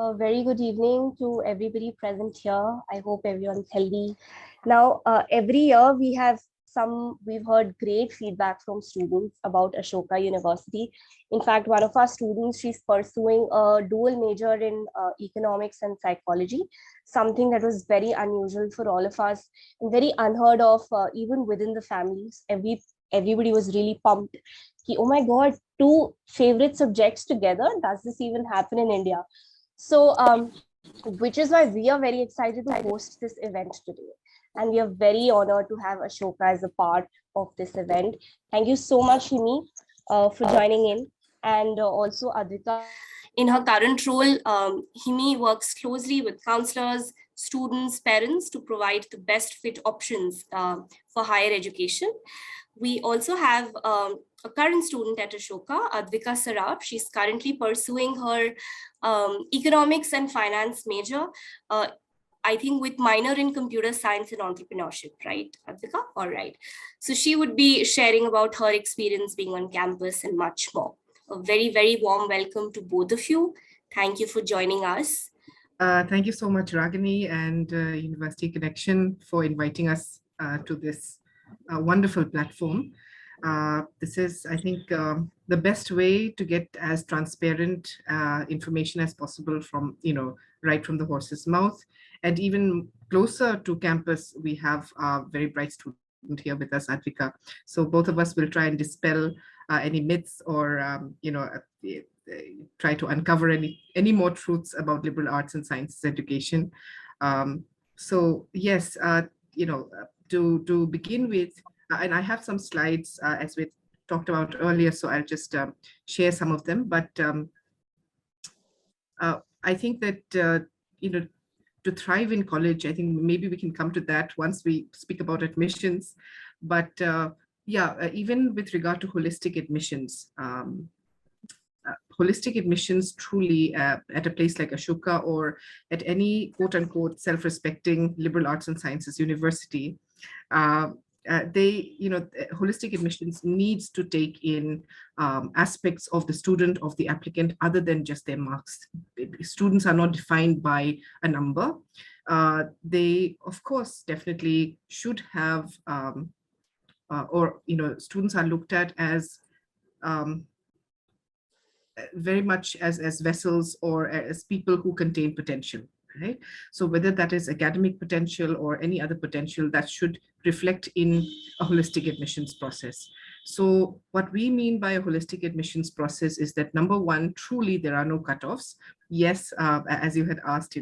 A very good evening to everybody present here. I hope everyone's healthy. Now, every year we've heard great feedback from students about Ashoka University. In fact, one of our students, she's pursuing a dual major in economics and psychology, something that was very unusual for all of us and very unheard of, even within the families. Everybody was really pumped. Oh my God, two favorite subjects together. Does this even happen in India? So, which is why we are very excited to host this event today. And we are very honored to have Ashoka as a part of this event. Thank you so much, Himi, for joining in. And also Advika. In her current role, Himi works closely with counselors, students, parents to provide the best fit options for higher education. We also have a current student at Ashoka, Advika Sarab. She's currently pursuing her economics and finance major, I think with minor in computer science and entrepreneurship, right, Advika? All right. So she would be sharing about her experience being on campus and much more. A very, very warm welcome to both of you. Thank you for joining us. Thank you so much, Ragini and University Connection for inviting us to this wonderful platform. This is, I think, the best way to get as transparent information as possible from, right from the horse's mouth. And even closer to campus, we have a very bright student here with us, Advika. So both of us will try and dispel any myths or, try to uncover any more truths about liberal arts and sciences education. So yes, to begin with, and I have some slides as we talked about earlier, so I'll just share some of them. But I think that to thrive in college, I think maybe we can come to that once we speak about admissions. But even with regard to holistic admissions. Holistic admissions truly at a place like Ashoka or at any quote unquote self-respecting liberal arts and sciences university, holistic admissions needs to take in aspects of the student, of the applicant, other than just their marks. Students are not defined by a number. They, of course, definitely should have, students are looked at as very much as vessels or as people who contain potential, right? So whether that is academic potential or any other potential, that should reflect in a holistic admissions process. So what we mean by a holistic admissions process is that, number one, truly there are no cutoffs. Yes, as you had asked,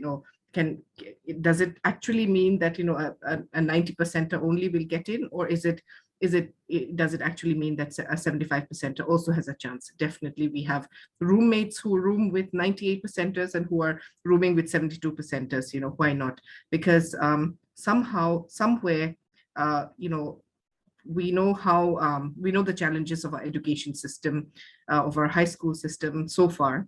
does it actually mean that a 90%er only will get in, or does it actually mean that a 75%er also has a chance? Definitely, we have roommates who room with 98%ers and who are rooming with 72%ers. Why not? Because somehow, somewhere, we know the challenges of our education system, of our high school system so far,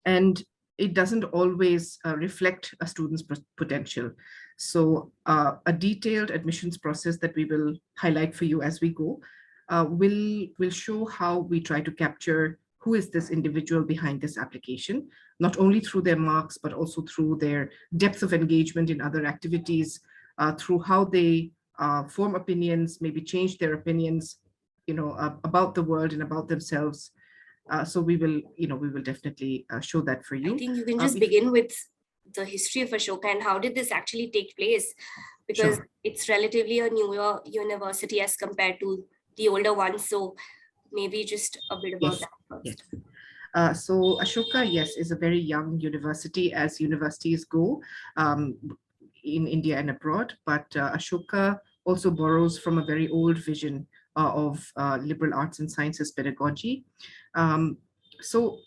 and it doesn't always reflect a student's potential. So a detailed admissions process that we will highlight for you as we go will show how we try to capture who is this individual behind this application, not only through their marks, but also through their depth of engagement in other activities, through how they form opinions, maybe change their opinions, about the world and about themselves. So we will definitely show that for you. I think you can just begin with the history of Ashoka and how did this actually take place? Because sure, it's relatively a newer university as compared to the older ones. So maybe just a bit about that first. Yes. So Ashoka, yes, is a very young university, as universities go in India and abroad. But Ashoka also borrows from a very old vision of liberal arts and sciences pedagogy. So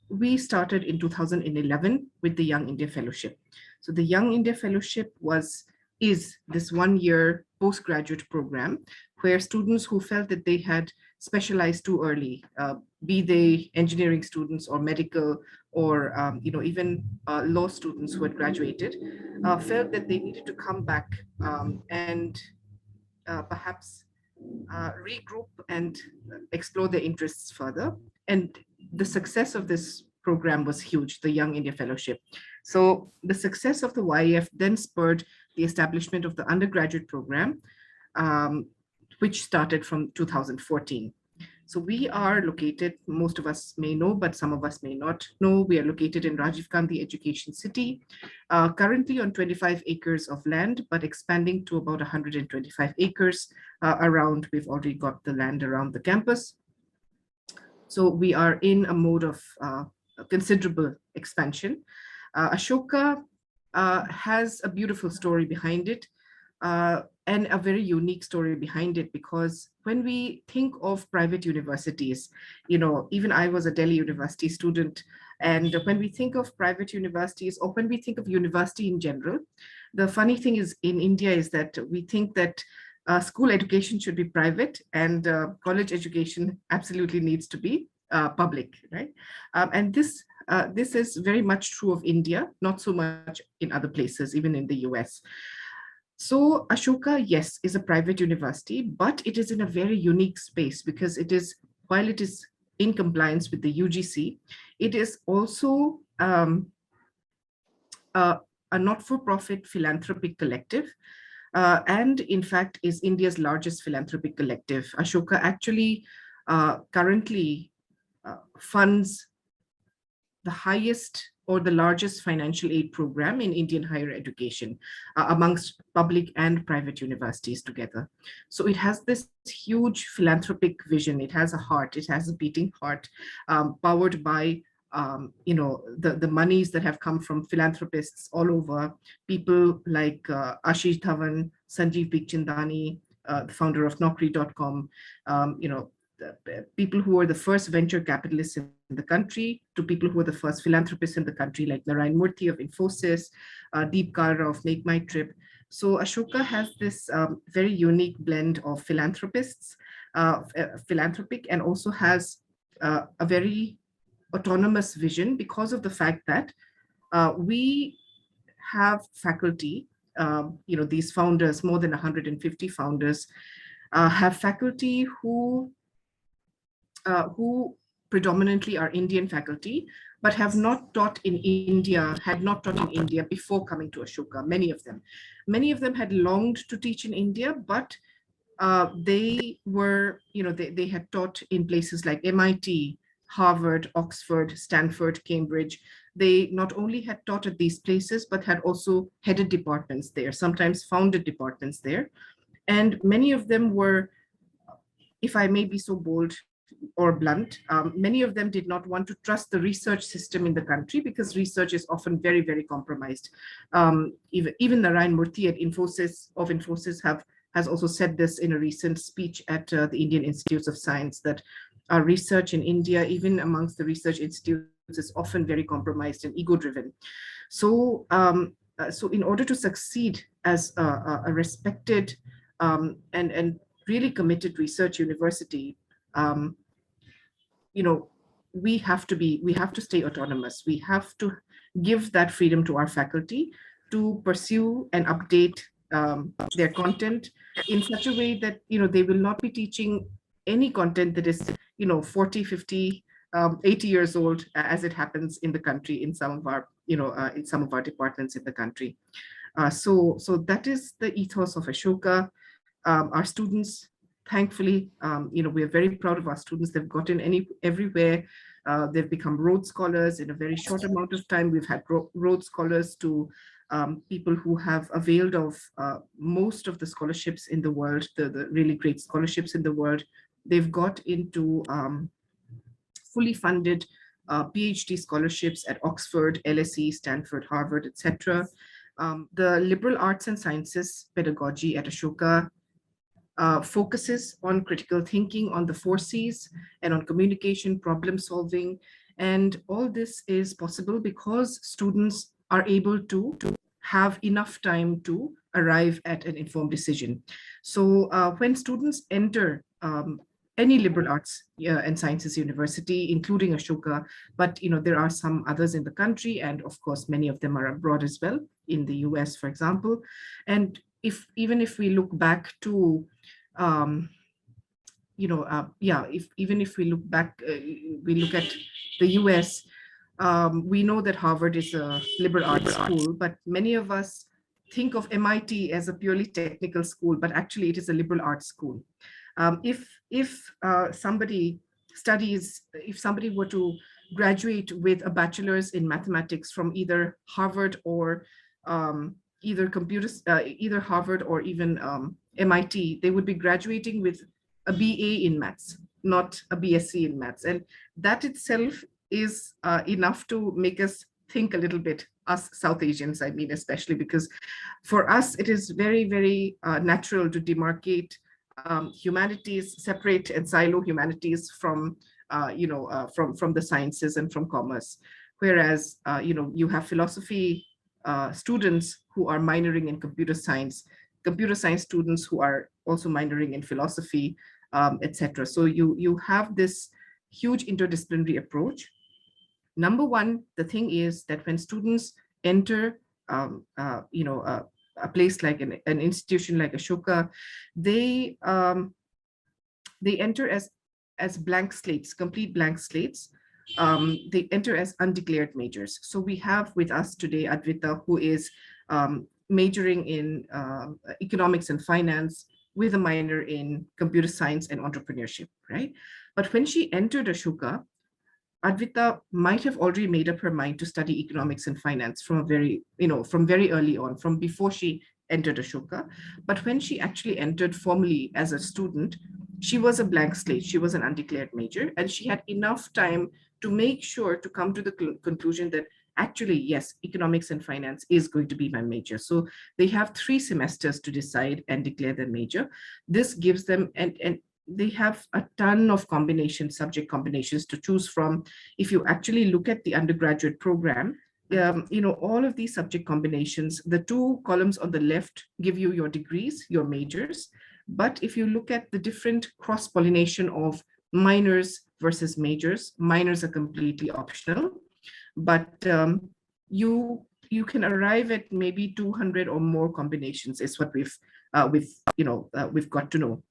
we started in 2011 with the Young India Fellowship. So the Young India Fellowship is this 1-year postgraduate program where students who felt that they had specialized too early, be they engineering students or medical or even law students who had graduated, felt that they needed to come back and perhaps regroup and explore their interests further. And the success of this program was huge, the Young India Fellowship. So the success of the YEF then spurred the establishment of the undergraduate program, um, which started from 2014. So we are located, most of us may know, but some of us may not know, we are located in Rajiv Gandhi Education City, currently on 25 acres of land, but expanding to about 125 acres around. We've already got the land around the campus. So we are in a mode of considerable expansion. Ashoka has a beautiful story behind it. And a very unique story behind it, because when we think of private universities, even I was a Delhi University student, and when we think of private universities, or when we think of university in general, the funny thing is in India is that we think that school education should be private, and college education absolutely needs to be public, right? And this is very much true of India, not so much in other places, even in the US. So Ashoka, yes, is a private university, but it is in a very unique space because while it is in compliance with the UGC, it is also a not-for-profit philanthropic collective, and in fact is India's largest philanthropic collective. Ashoka actually currently funds the highest or the largest financial aid program in Indian higher education amongst public and private universities together. So it has this huge philanthropic vision. It has a heart, it has a beating heart, powered by the monies that have come from philanthropists all over, people like Ashish Dhawan, Sanjeev Bikhchandani, the founder of Naukri.com, people who were the first venture capitalists in the country, to people who were the first philanthropists in the country, like Narayan Murthy of Infosys, Deep Kalra of Make My Trip. So Ashoka has this very unique blend of philanthropists, philanthropic, and also has a very autonomous vision because of the fact that we have faculty, these founders, more than 150 founders, have faculty who predominantly are Indian faculty, but have not taught in India, had not taught in India before coming to Ashoka, many of them. Many of them had longed to teach in India, but they were, they had taught in places like MIT, Harvard, Oxford, Stanford, Cambridge. They not only had taught at these places, but had also headed departments there, sometimes founded departments there. And many of them were, if I may be so bold or blunt, many of them did not want to trust the research system in the country because research is often very, very compromised. Even Narayan Murthy at Infosys has also said this in a recent speech at the Indian Institutes of Science, that research in India, even amongst the research institutes, is often very compromised and ego-driven. So, so in order to succeed as a respected and really committed research university, we have to stay autonomous. We have to give that freedom to our faculty to pursue and update their content in such a way that they will not be teaching any content that is 40, 50, 80 years old, as it happens in the country in some of our in some of our departments in the country. So that is the ethos of Ashoka. Our students, thankfully, we are very proud of our students. They've gotten everywhere. They've become Rhodes Scholars in a very short amount of time. We've had Rhodes Scholars to people who have availed of most of the scholarships in the world, the really great scholarships in the world. They've got into fully funded PhD scholarships at Oxford, LSE, Stanford, Harvard, etc. The liberal arts and sciences pedagogy at Ashoka focuses on critical thinking, on the 4Cs, and on communication, problem solving. And all this is possible because students are able to have enough time to arrive at an informed decision. So when students enter any liberal arts and sciences university, including Ashoka, but there are some others in the country, and of course many of them are abroad as well, in the US, for example. And even if we look back to even if we look back, we look at the US, We know that Harvard is a liberal arts school, but many of us think of MIT as a purely technical school, but actually it is a liberal arts school. If somebody studies, if somebody were to graduate with a bachelor's in mathematics from either Harvard or either Harvard or even MIT, they would be graduating with a BA in maths, not a BSc in maths, and that itself is enough to make us think a little bit, us South Asians, I mean, especially because for us, it is very, very natural to demarcate humanities, separate and silo humanities from, from the sciences and from commerce. Whereas, you have philosophy students who are minoring in computer science students who are also minoring in philosophy, etc. So you have this huge interdisciplinary approach. Number one, the thing is that when students enter, a place like an institution like Ashoka, they enter as blank slates, complete blank slates. They enter as undeclared majors. So we have with us today Advita, who is majoring in economics and finance with a minor in computer science and entrepreneurship, right? But when she entered Ashoka, Advita might have already made up her mind to study economics and finance from from very early on, from before she entered Ashoka. But when she actually entered formally as a student, she was a blank slate. She was an undeclared major, and she had enough time to make sure to come to the conclusion that actually, yes, economics and finance is going to be my major. So they have 3 semesters to decide and declare their major. This gives them, and they have a ton of combinations, subject combinations to choose from. If you actually look at the undergraduate program, all of these subject combinations, the 2 columns on the left give you your degrees, your majors. But if you look at the different cross-pollination of minors versus majors, minors are completely optional, but you can arrive at maybe 200 or more combinations is what we've got to know.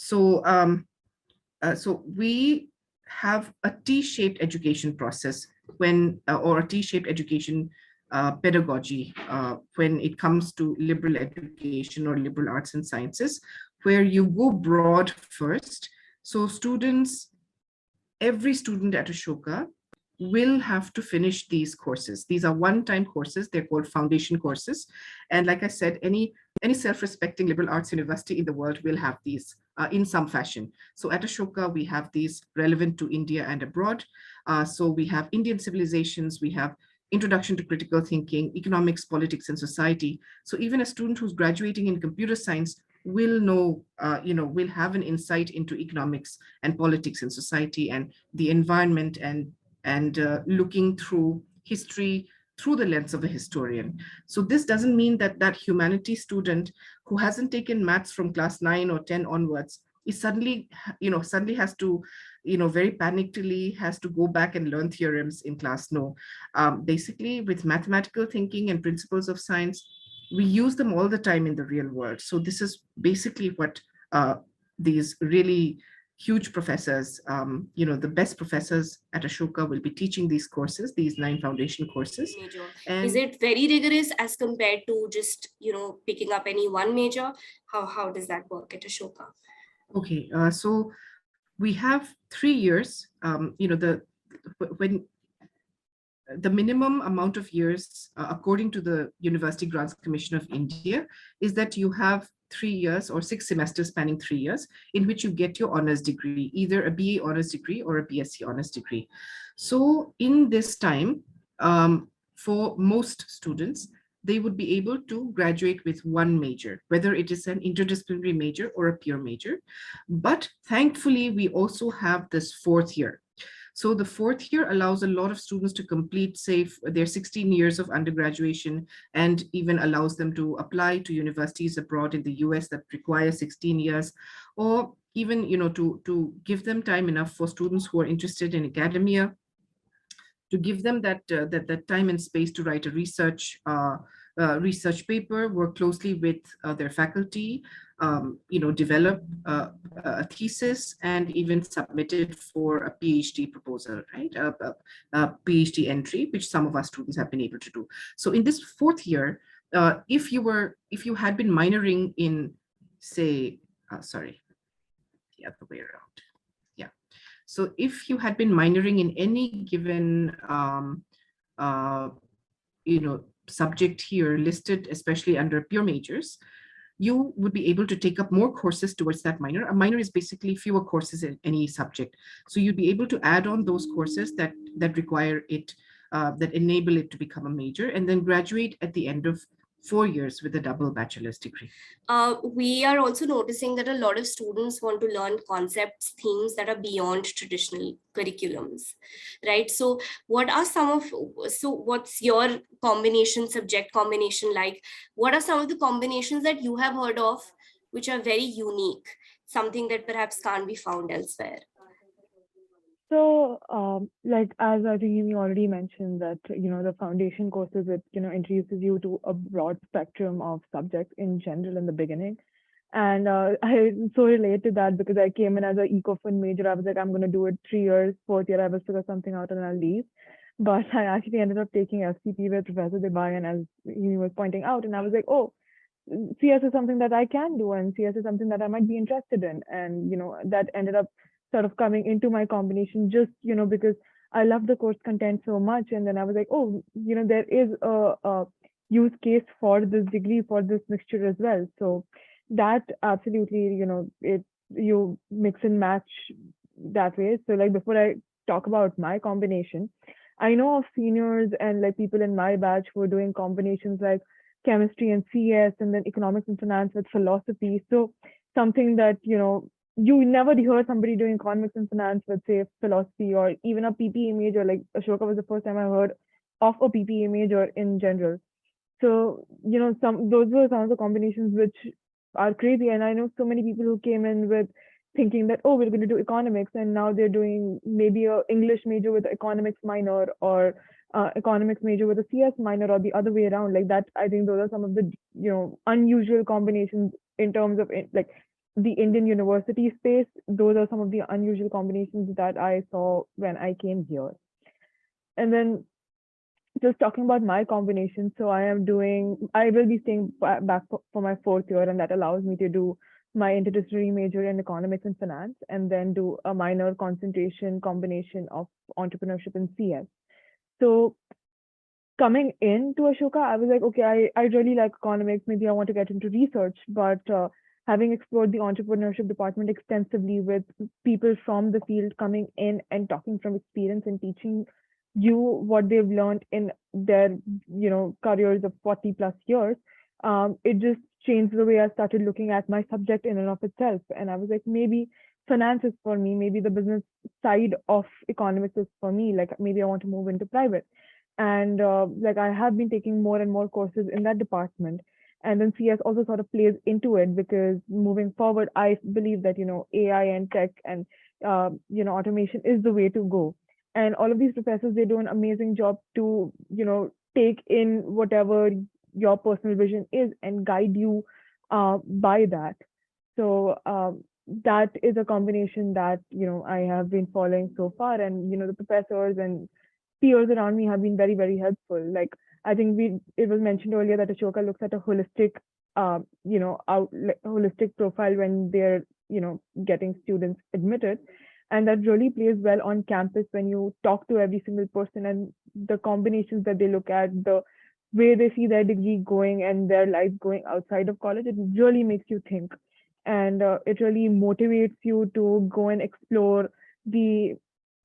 So, so we have a T-shaped education process or a T-shaped education pedagogy when it comes to liberal education or liberal arts and sciences, where you go broad first. So every student at Ashoka will have to finish these courses. These are one-time courses. They're called foundation courses. And like I said, any self-respecting liberal arts university in the world will have these in some fashion. So at Ashoka, we have these relevant to India and abroad. So we have Indian civilizations, we have introduction to critical thinking, economics, politics, and society. So even a student who's graduating in computer science will know, will have an insight into economics and politics and society and the environment and looking through history through the lens of a historian. So this doesn't mean that that humanities student who hasn't taken maths from class 9 or 10 onwards is suddenly has to, very panickily has to go back and learn theorems in class. No, basically with mathematical thinking and principles of science, we use them all the time in the real world. So this is basically what these really huge professors, the best professors at Ashoka will be teaching these courses, these 9 foundation courses. And is it very rigorous as compared to just, picking up any one major? How does that work at Ashoka? Okay, so we have 3 years, when the minimum amount of years, according to the University Grants Commission of India, is that you have 3 years or 6 semesters spanning 3 years in which you get your honors degree, either a BA honors degree or a BSc honors degree. So in this time, for most students, they would be able to graduate with one major, whether it is an interdisciplinary major or a pure major. But thankfully, we also have this 4th year. So the 4th year allows a lot of students to complete, say, their 16 years of undergraduation, and even allows them to apply to universities abroad in the US that require 16 years, or even, to give them time enough for students who are interested in academia, to give them that time and space to write a research research paper, work closely with their faculty, develop a thesis, and even submit it for a PhD proposal, right? A PhD entry, which some of our students have been able to do. So in this fourth year, if you had been minoring in, say, sorry, the other way around. Yeah. So if you had been minoring in any given, uh, subject here listed, especially under pure majors, you would be able to take up more courses towards that minor. A minor is basically fewer courses in any subject. So you'd be able to add on those courses that require it, that enable it to become a major, and then graduate at the end of 4 years with a double bachelor's degree. We are also noticing that a lot of students want to learn concepts, themes that are beyond traditional curriculums, right? So what's your subject combination like? What are some of the combinations that you have heard of, which are very unique, something that perhaps can't be found elsewhere? So, like as I think you already mentioned that, the foundation courses, it, introduces you to a broad spectrum of subjects in general in the beginning. And I so relate to that because I came in as an eco-fin major. I was like, I'm going to do it 3 years. Fourth year, I will figure something out and I'll leave. But I actually ended up taking FCP with Professor Debayan, as he was pointing out. And I was like, oh, CS is something that I can do, and CS is something that I might be interested in. And, that ended up sort of coming into my combination just, because I love the course content so much. And then I was like, oh, there is a use case for this degree, for this mixture as well. So that absolutely, you mix and match that way. So like before I talk about my combination, I know of seniors and like people in my batch who are doing combinations like chemistry and CS, and then economics and finance with philosophy. So something that, you never hear somebody doing economics and finance with, say, philosophy, or even a PPA major. Like Ashoka was the first time I heard of a PPA major in general. So, those were some of the combinations which are crazy. And I know so many people who came in with thinking that, oh, we're going to do economics, and now they're doing maybe a English major with an economics minor, or economics major with a CS minor, or the other way around. Like that, I think those are some of the, unusual combinations in terms of like the Indian university space. Those are some of the unusual combinations that I saw when I came here. And then just talking about my combination, so I will be staying back for my fourth year, and that allows me to do my interdisciplinary major in economics and finance, and then do a minor concentration combination of entrepreneurship and CS. So coming into Ashoka, I was like, okay, I really like economics. Maybe I want to get into research, but having explored the entrepreneurship department extensively with people from the field coming in and talking from experience and teaching you what they've learned in their, careers of 40 plus years, it just changed the way I started looking at my subject in and of itself. And I was like, maybe finance is for me, maybe the business side of economics is for me. Like maybe I want to move into private. And like I have been taking more and more courses in that department. And then CS also sort of plays into it, because moving forward, I believe that, AI and tech and, automation is the way to go. And all of these professors, they do an amazing job to, take in whatever your personal vision is and guide you by that. So that is a combination that, I have been following so far. And, the professors and peers around me have been very, very helpful. Like I think it was mentioned earlier that Ashoka looks at a holistic, holistic profile when they're, getting students admitted. And that really plays well on campus when you talk to every single person, and the combinations that they look at, the way they see their degree going and their life going outside of college, it really makes you think. And it really motivates you to go and explore the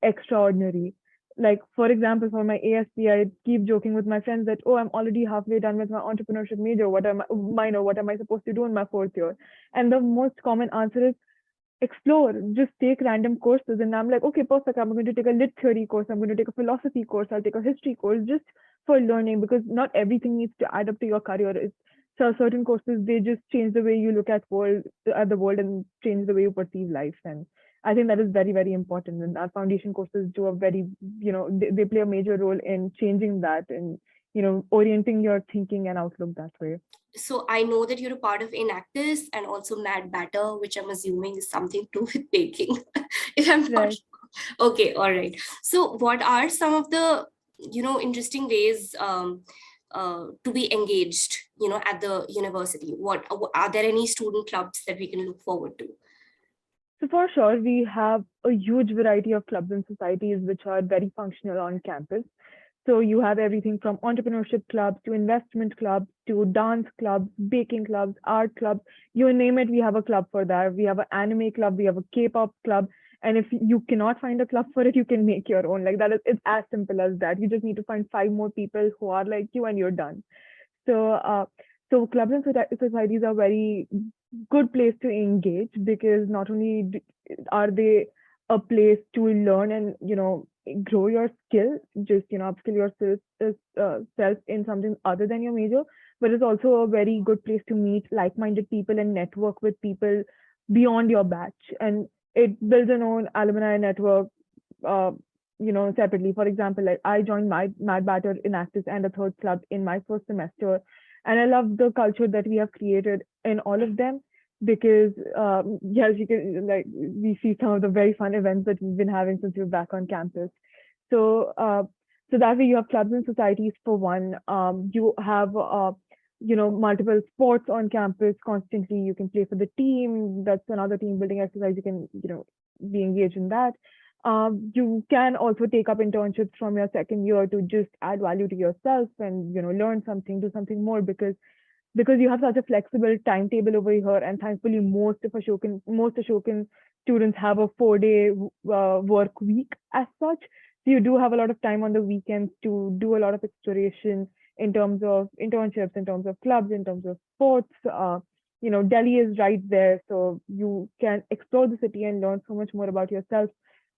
extraordinary. Like, for example, for my ASP, I keep joking with my friends that, oh, I'm already halfway done with my entrepreneurship major. What am I supposed to do in my fourth year? And the most common answer is explore, just take random courses. And I'm like, okay, perfect. I'm going to take a lit theory course. I'm going to take a philosophy course. I'll take a history course just for learning, because not everything needs to add up to your career. So certain courses, they just change the way you look at the world and change the way you perceive life. And I think that is very, very important. And our foundation courses do a very, they play a major role in changing that and orienting your thinking and outlook that way. So I know that you're a part of Enactus and also Mad Batter, which I'm assuming is something to do with baking, if I'm not Right. sure. Okay, all right. So what are some of the, interesting ways to be engaged, at the university? What are there any student clubs that we can look forward to? So for sure, we have a huge variety of clubs and societies which are very functional on campus. So you have everything from entrepreneurship clubs to investment clubs to dance clubs, baking clubs, art clubs. You name it, we have a club for that. We have an anime club, we have a K-pop club. And if you cannot find a club for it, you can make your own. Like that is, it's as simple as that. You just need to find 5 more people who are like you and you're done. So clubs and societies are very good place to engage, because not only are they a place to learn and grow your skill, just upskill yourself self in something other than your major, but it's also a very good place to meet like-minded people and network with people beyond your batch, and it builds an own alumni network. uh, Separately. For example, like I joined my Mad Batter in Actis and a third club in my first semester, and I love the culture that we have created in all of them, because yes, you can, like, we see some of the very fun events that we've been having since we're back on campus. So so that way you have clubs and societies for one. You have multiple sports on campus constantly. You can play for the team. That's another team building exercise. You can be engaged in that. You can also take up internships from your second year to just add value to yourself and learn something, do something more, because you have such a flexible timetable over here, and thankfully most Ashokan students have a 4-day work week as such. So you do have a lot of time on the weekends to do a lot of exploration in terms of internships, in terms of clubs, in terms of sports. Delhi is right there, so you can explore the city and learn so much more about yourself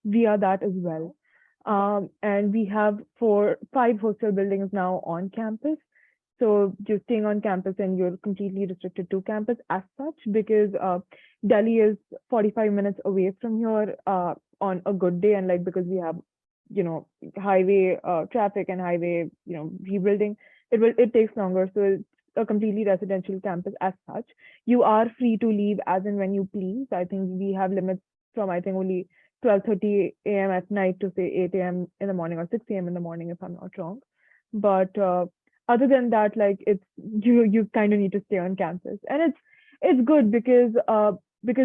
via that as well. And we have 5 hostel buildings now on campus. So you're staying on campus and you're completely restricted to campus as such, because Delhi is 45 minutes away from here on a good day. And like, because we have, highway traffic and highway, rebuilding, it takes longer. So it's a completely residential campus as such. You are free to leave as and when you please. I think we have limits from, I think, only 12:30 a.m. at night to say 8 a.m. in the morning or 6 a.m. in the morning, if I'm not wrong. But other than that, like, it's you kind of need to stay on campus, and it's good because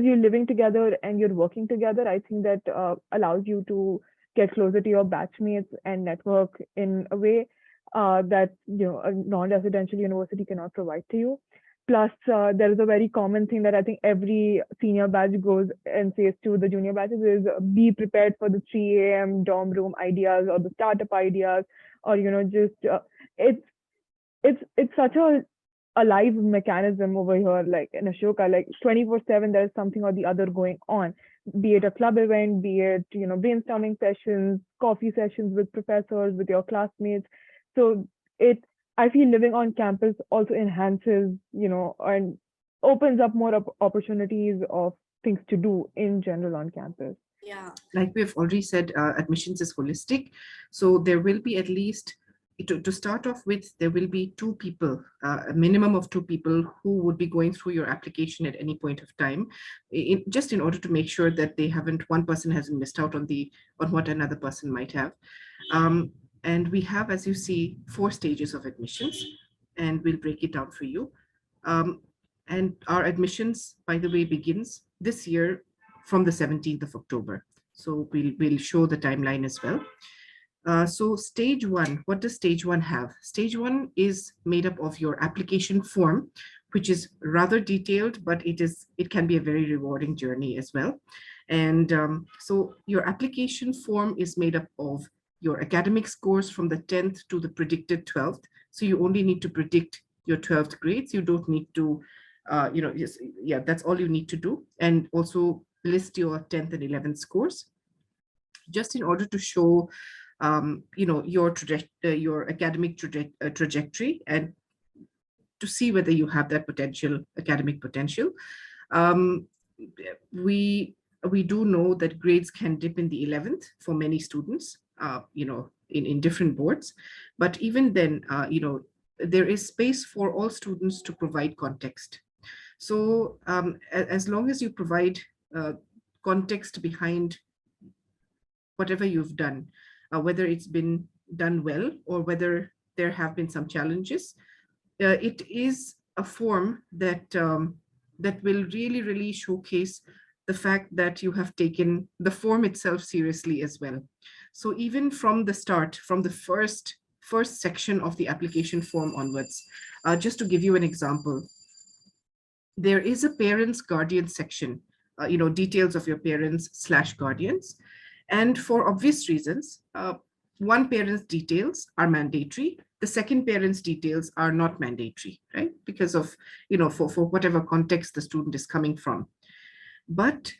you're living together and you're working together. I think that allows you to get closer to your batchmates and network in a way that a non-residential university cannot provide to you. Plus, there is a very common thing that I think every senior batch goes and says to the junior batches is, be prepared for the 3 a.m. dorm room ideas or the startup ideas, or just it's such a alive mechanism over here, like in Ashoka, like 24/7 there's something or the other going on, be it a club event, be it brainstorming sessions, coffee sessions with professors, with your classmates. So it I feel living on campus also enhances and opens up more opportunities of things to do in general on campus. Yeah, like we've already said, admissions is holistic. So there will be at least, to start off with, there will be 2 people, a minimum of 2 people who would be going through your application at any point of time, just in order to make sure that one person hasn't missed out on what another person might have. And we have, as you see, 4 stages of admissions, and we'll break it down for you. And our admissions, by the way, begins this year from the 17th of October. So we'll show the timeline as well. So stage 1, what does stage 1 have? Stage 1 is made up of your application form, which is rather detailed, but it can be a very rewarding journey as well. And so your application form is made up of your academic scores from the 10th to the predicted 12th. So you only need to predict your 12th grades. You don't need to, that's all you need to do. And also list your 10th and 11th scores, just in order to show your academic trajectory, and to see whether you have that academic potential. We do know that grades can dip in the 11th for many students. in different boards. But even then, there is space for all students to provide context. So as long as you provide context behind whatever you've done, whether it's been done well or whether there have been some challenges, it is a form that that will really, really showcase the fact that you have taken the form itself seriously as well. So even from the start, from the first section of the application form onwards, just to give you an example, there is a parents guardian section, details of your parents/guardians. And for obvious reasons, one parent's details are mandatory. The second parent's details are not mandatory, right? Because of, for whatever context the student is coming from. But,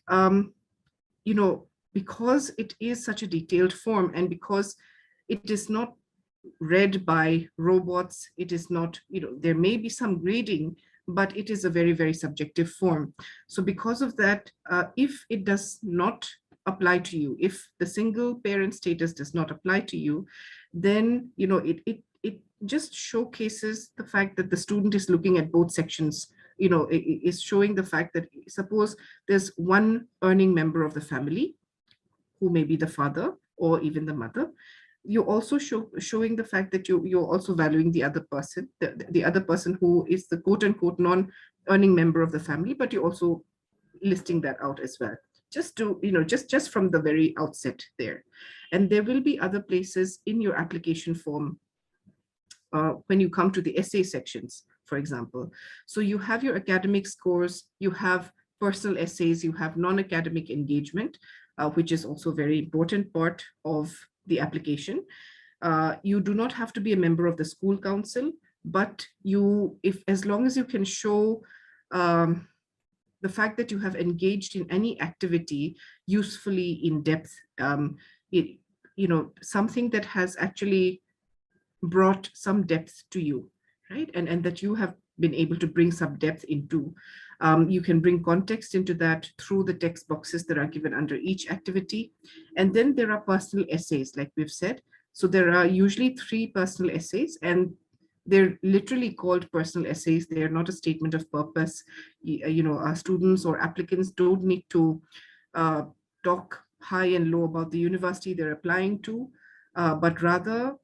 because it is such a detailed form and because it is not read by robots, it is not, there may be some grading, but it is a very, very subjective form. So because of that, if it does not apply to you, if the single parent status does not apply to you, then it just showcases the fact that the student is looking at both sections. Is showing the fact that, suppose there's one earning member of the family who may be the father or even the mother, you're also showing the fact that you're also valuing the other person, the other person who is the quote unquote non-earning member of the family, but you're also listing that out as well, just to, just from the very outset there. And there will be other places in your application form when you come to the essay sections, for example. So you have your academic scores, you have personal essays, you have non-academic engagement, which is also a very important part of the application. You do not have to be a member of the school council, but as long as you can show the fact that you have engaged in any activity usefully in depth, something that has actually brought some depth to you, right? And that you have been able to bring some depth into. You can bring context into that through the text boxes that are given under each activity. And then there are personal essays, like we've said. So there are usually 3 personal essays, and they're literally called personal essays. They are not a statement of purpose. Students or applicants don't need to talk high and low about the university they're applying to, but rather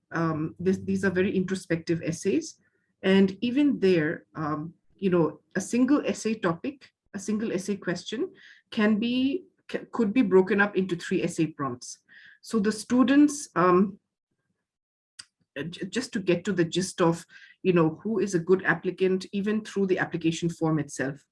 these are very introspective essays. And even there, a single essay topic, a single essay question could be broken up into 3 essay prompts. So the students, just to get to the gist of, who is a good applicant, even through the application form itself,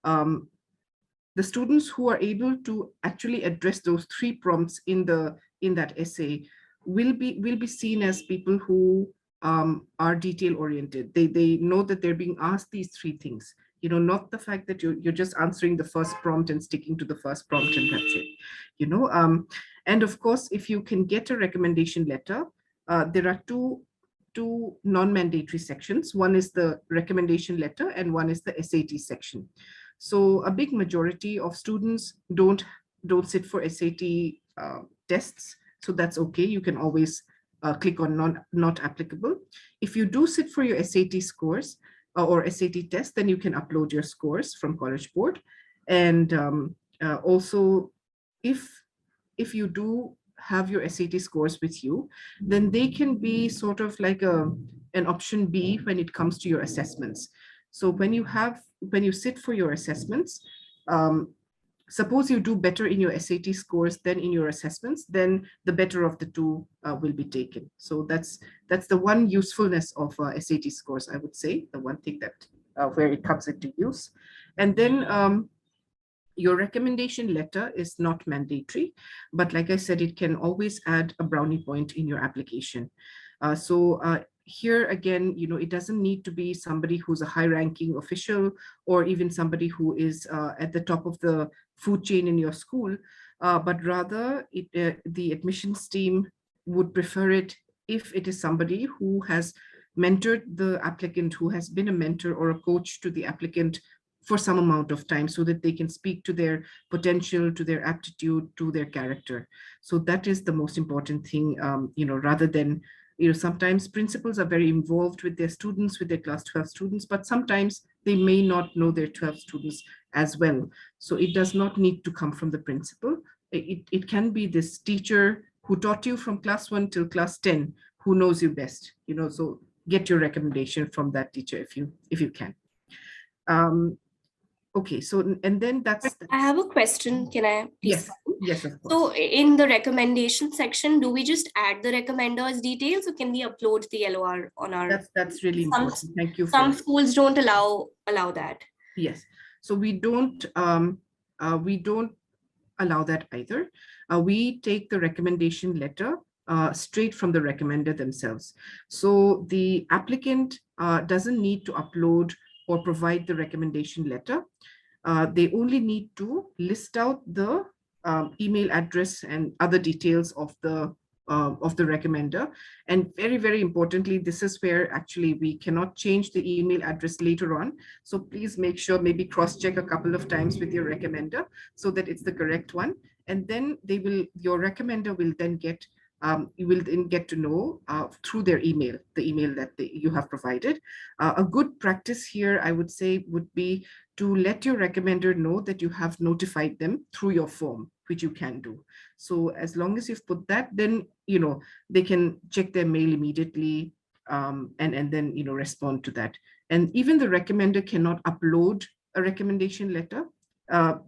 the students who are able to actually address those 3 prompts in that essay will be seen as people who are detail oriented. They know that they're being asked these 3 things, not the fact that you're just answering the first prompt and sticking to the first prompt and that's it. And of course, if you can get a recommendation letter, there are two non-mandatory sections. One is the recommendation letter and one is the SAT section. So a big majority of students don't sit for SAT tests. So that's okay. You can always click on not applicable. If you do sit for your SAT scores or SAT test, then you can upload your scores from College Board. And also, if you do have your SAT scores with you, then they can be sort of like an option B when it comes to your assessments. So when you sit for your assessments, suppose you do better in your SAT scores than in your assessments, then the better of the 2 will be taken. So that's the one usefulness of SAT scores, I would say, the one thing that where it comes into use. And then your recommendation letter is not mandatory, but like I said, it can always add a brownie point in your application. Here again, it doesn't need to be somebody who's a high-ranking official or even somebody who is at the top of the food chain in your school, but rather the admissions team would prefer it if it is somebody who has mentored the applicant, who has been a mentor or a coach to the applicant for some amount of time so that they can speak to their potential, to their aptitude, to their character. So that is the most important thing, rather than, sometimes principals are very involved with their students, with their class 12 students, but sometimes they may not know their 12 students as well. So it does not need to come from the principal. It can be this teacher who taught you from class 1 till class 10, who knows you best, so get your recommendation from that teacher if you can. Okay, so, and then that's I have a question. Can I please? Yes, of course. So in the recommendation section, do we just add the recommender's details, or can we upload the LOR on our? That's really important. Thank you. Some schools don't allow that. Yes, so we don't allow that either. We take the recommendation letter straight from the recommender themselves. So the applicant doesn't need to upload or provide the recommendation letter. They only need to list out the email address and other details of the recommender. And very, very importantly, this is where actually we cannot change the email address later on. So please make sure, maybe cross-check a couple of times with your recommender so that it's the correct one. And then your recommender will then get, you will then get to know through their email, the email that you have provided. A good practice here, I would say, would be to let your recommender know that you have notified them through your form, which you can do. So as long as you've put that, then, they can check their mail immediately and then, respond to that. And even the recommender cannot upload a recommendation letter.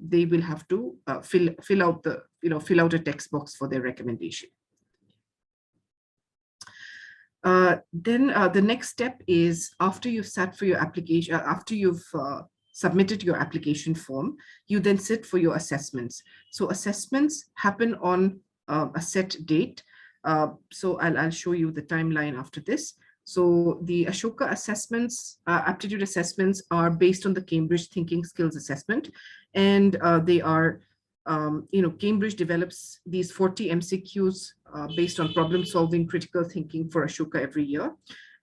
They will have to fill out a text box for their recommendation. Then the next step is, after you've sat for your application, after you've submitted your application form, you then sit for your assessments. So assessments happen on a set date. So I'll show you the timeline after this. So the Ashoka assessments, aptitude assessments, are based on the Cambridge Thinking Skills Assessment. And they are, Cambridge develops these 40 MCQs based on problem solving, critical thinking for Ashoka every year.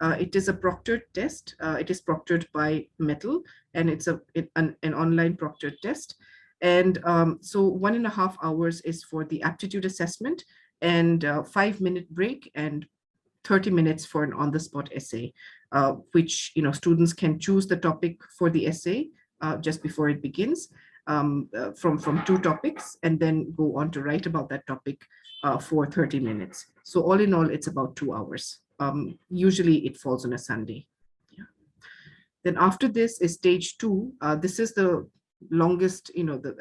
It is a proctored test. It is proctored by Metal, and it's an online proctored test. And so 1.5 hours is for the aptitude assessment, and 5-minute break, and 30 minutes for an on-the-spot essay, which students can choose the topic for the essay just before it begins from 2 topics, and then go on to write about that topic for 30 minutes. So all in all, it's about 2 hours. Usually it falls on a Sunday. Yeah. Then after this is stage 2. This is the longest,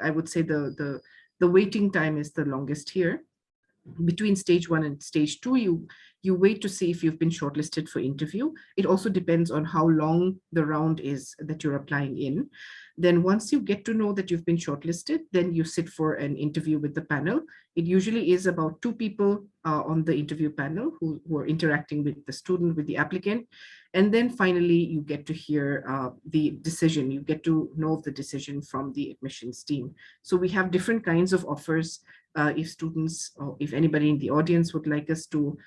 I would say the waiting time is the longest here. Between stage 1 and stage 2, you wait to see if you've been shortlisted for interview. It also depends on how long the round is that you're applying in. Then once you get to know that you've been shortlisted, then you sit for an interview with the panel. It usually is about 2 people on the interview panel who are interacting with the student, with the applicant. And then finally, you get to hear the decision. You get to know the decision from the admissions team. So we have different kinds of offers. If students, or if anybody in the audience would like us to,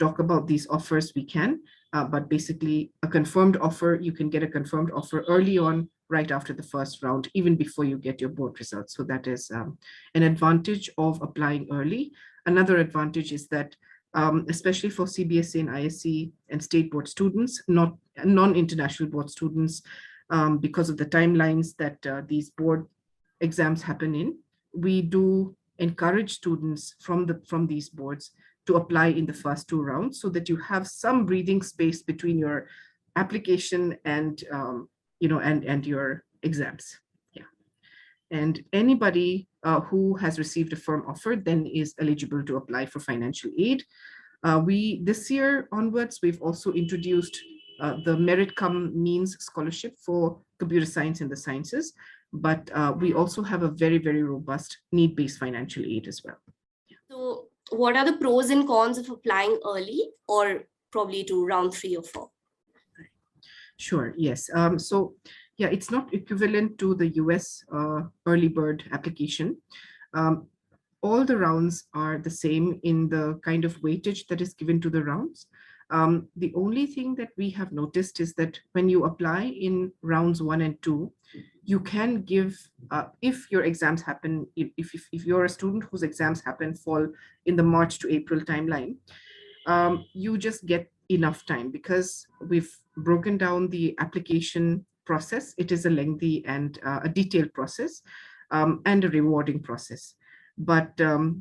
talk about these offers, we can. But basically, a confirmed offer, you can get a confirmed offer early on, right after the first round, even before you get your board results. So that is an advantage of applying early. Another advantage is that, especially for CBSE and ISC and state board students, not non-international board students, because of the timelines that these board exams happen in, we do encourage students from these boards to apply in the first 2 rounds, so that you have some breathing space between your application and and your exams. Yeah, and anybody who has received a firm offer then is eligible to apply for financial aid. This year onwards, we've also introduced the Merit Cum Means Scholarship for computer science and the sciences, but we also have a very, very robust need-based financial aid as well. So what are the pros and cons of applying early, or probably to round 3 or 4? Sure, yes. So yeah, it's not equivalent to the US early bird application. All the rounds are the same in the kind of weightage that is given to the rounds. The only thing that we have noticed is that when you apply in rounds 1 and 2, you can give, if your exams happen, if you're a student whose exams fall in the March to April timeline, you just get enough time because we've broken down the application process. It is a lengthy and a detailed process, and a rewarding process. But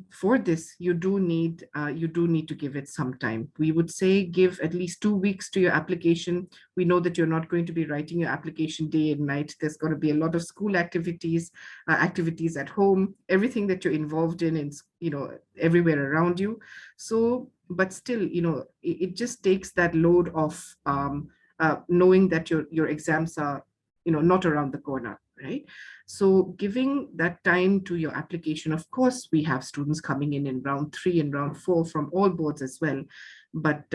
for this, you do need to give it some time. We would say give at least 2 weeks to your application. We know that you're not going to be writing your application day and night. There's going to be a lot of school activities, activities at home, everything that you're involved in, everywhere around you. So, but still, it just takes that load of knowing that your exams are, not around the corner, right? So giving that time to your application, of course, we have students coming in round 3 and round 4 from all boards as well, but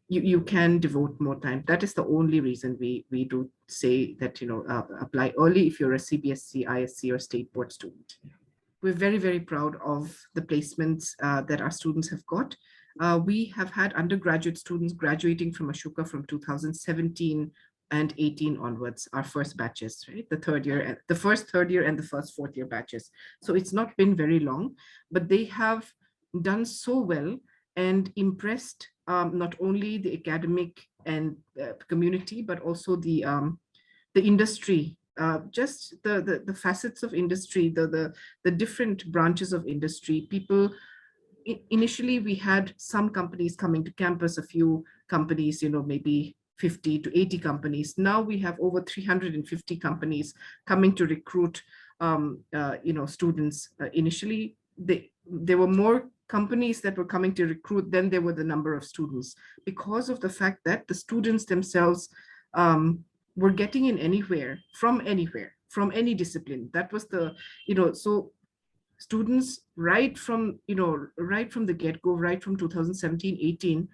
you can devote more time. That is the only reason we do say that, apply early if you're a CBSC, ISC, or state board student. We're very, very proud of the placements that our students have got. We have had undergraduate students graduating from Ashoka from 2017 and 18 onwards, our first batches, right? The first third year and the first fourth year batches. So it's not been very long, but they have done so well and impressed not only the academic and community, but also the industry, just the facets of industry, the different branches of industry. People, initially we had some companies coming to campus, a few companies, maybe 50 to 80 companies. Now we have over 350 companies coming to recruit, students. Initially, there were more companies that were coming to recruit than there were the number of students, because of the fact that the students themselves were getting in anywhere, from any discipline. That was the, so students right from the get-go, right from 2017-18,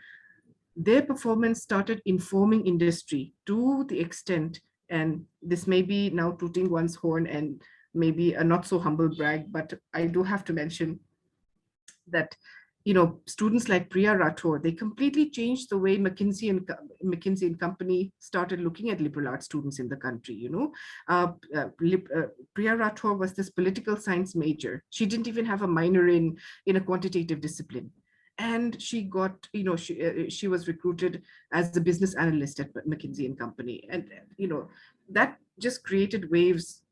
their performance started informing industry to the extent, and this may be now tooting one's horn and maybe a not so humble brag, but I do have to mention that, students like Priya Rathore, they completely changed the way McKinsey and Company started looking at liberal arts students in the country. Priya Rathore was this political science major. She didn't even have a minor in a quantitative discipline. And she got, she was recruited as a business analyst at McKinsey and Company. And, that just created waves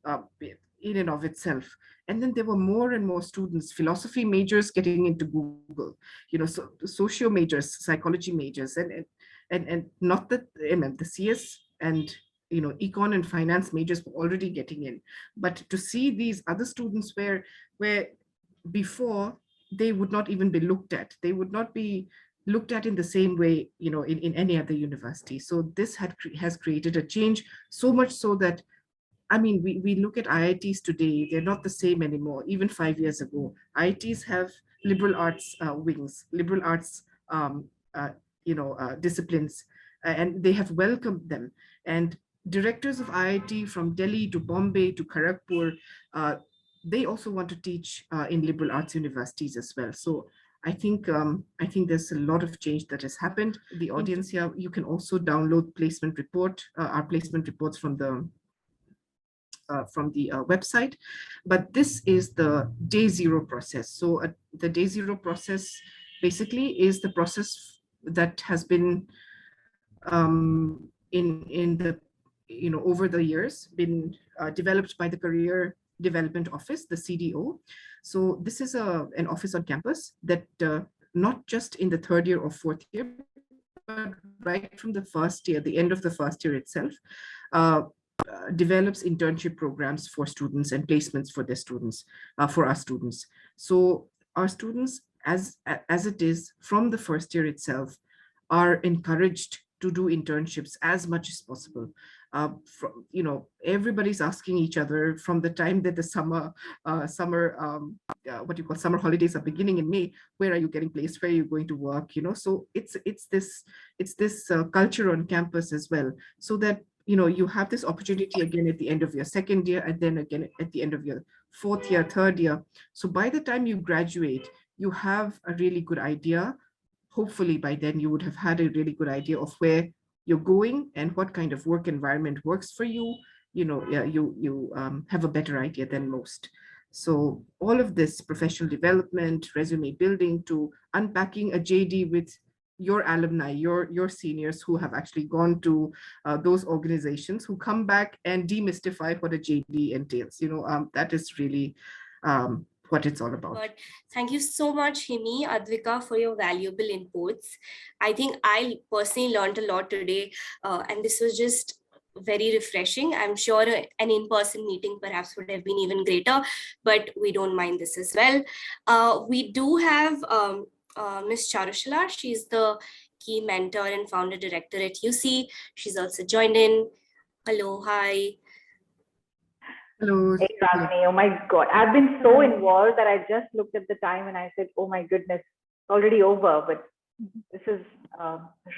in and of itself. And then there were more and more students, philosophy majors getting into Google, socio majors, psychology majors, and not that, the CS and, econ and finance majors were already getting in. But to see these other students where before, they would not even be looked at. They would not be looked at in the same way, in any other university. So this has created a change, so much so that, we look at IITs today, they're not the same anymore. Even 5 years ago, IITs have liberal arts wings, liberal arts, disciplines, and they have welcomed them. And directors of IIT from Delhi to Bombay to Kharagpur, they also want to teach in liberal arts universities as well. So I think there's a lot of change that has happened. The audience here, you can also download placement report, our placement reports from the website. But this is the day zero process. So the day zero process basically is the process that has been in the over the years been developed by the Career Development Office, the CDO. So this is an office on campus that not just in the third year or fourth year, but right from the first year, the end of the first year itself, develops internship programs for students and placements for their students, for our students. So our students, as it is from the first year itself, are encouraged to do internships as much as possible. Everybody's asking each other from the time that the summer holidays are beginning in May, where are you getting placed, where are you going to work, so it's this culture on campus as well, so that you have this opportunity again at the end of your second year, and then again at the end of your fourth year, third year. So by the time you graduate, you have a really good idea hopefully by then you would have had a really good idea of where you're going and what kind of work environment works for you. Yeah, you have a better idea than most. So all of this professional development, resume building, to unpacking a JD with your alumni, your seniors who have actually gone to those organizations, who come back and demystify what a JD entails. That is really what it's all about. But thank you so much, Himi, Advika, for your valuable inputs. I think I personally learned a lot today, and this was just very refreshing. I'm sure an in-person meeting perhaps would have been even greater, but we don't mind this as well. We do have Ms. Charushilla. She's the key mentor and founder director at UC. She's also joined in. Hello, hi. Hello. Hey, Ragini. Oh my God. I've been so involved that I just looked at the time and I said, oh my goodness, it's already over. But this is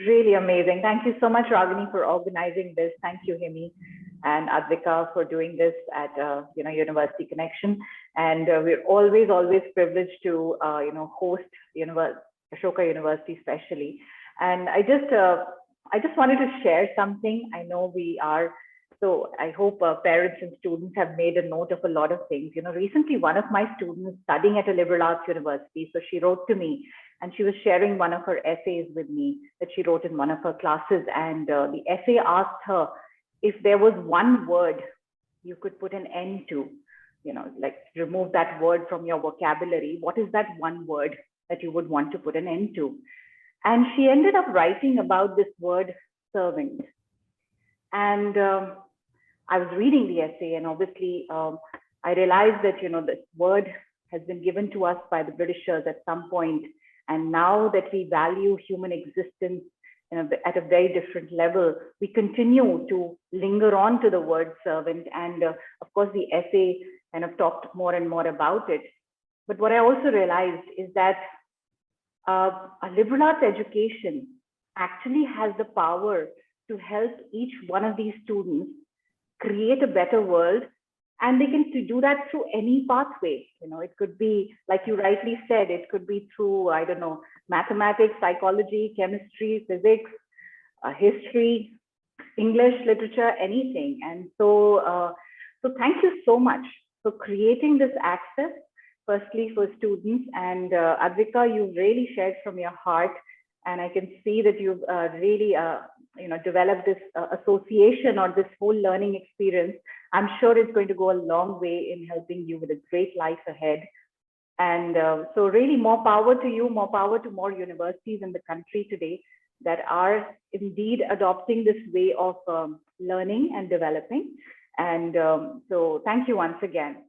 really amazing. Thank you so much, Ragini, for organizing this. Thank you, Himi and Advika, for doing this at University Connection. And we're always privileged to host Ashoka University especially. And I just wanted to share something. I know we are. So I hope parents and students have made a note of a lot of things. Recently, one of my students studying at a liberal arts university, so she wrote to me and she was sharing one of her essays with me that she wrote in one of her classes. And the essay asked her, if there was one word you could put an end to, like remove that word from your vocabulary, what is that one word that you would want to put an end to? And she ended up writing about this word servant. And I was reading the essay, and obviously I realized that this word has been given to us by the Britishers at some point, and now that we value human existence at a very different level, we continue to linger on to the word servant. And of course, the essay kind of talked more and more about it. But what I also realized is that a liberal arts education actually has the power to help each one of these students create a better world, and they can do that through any pathway. It could be, like you rightly said, it could be through, I don't know, mathematics, psychology, chemistry, physics, history, English, literature, anything. And so thank you so much for creating this access, firstly for students. And Advika, you've really shared from your heart, and I can see that you've really develop this association or this whole learning experience. I'm sure it's going to go a long way in helping you with a great life ahead. And so really more power to you, more power to more universities in the country today that are indeed adopting this way of learning and developing. And so thank you once again.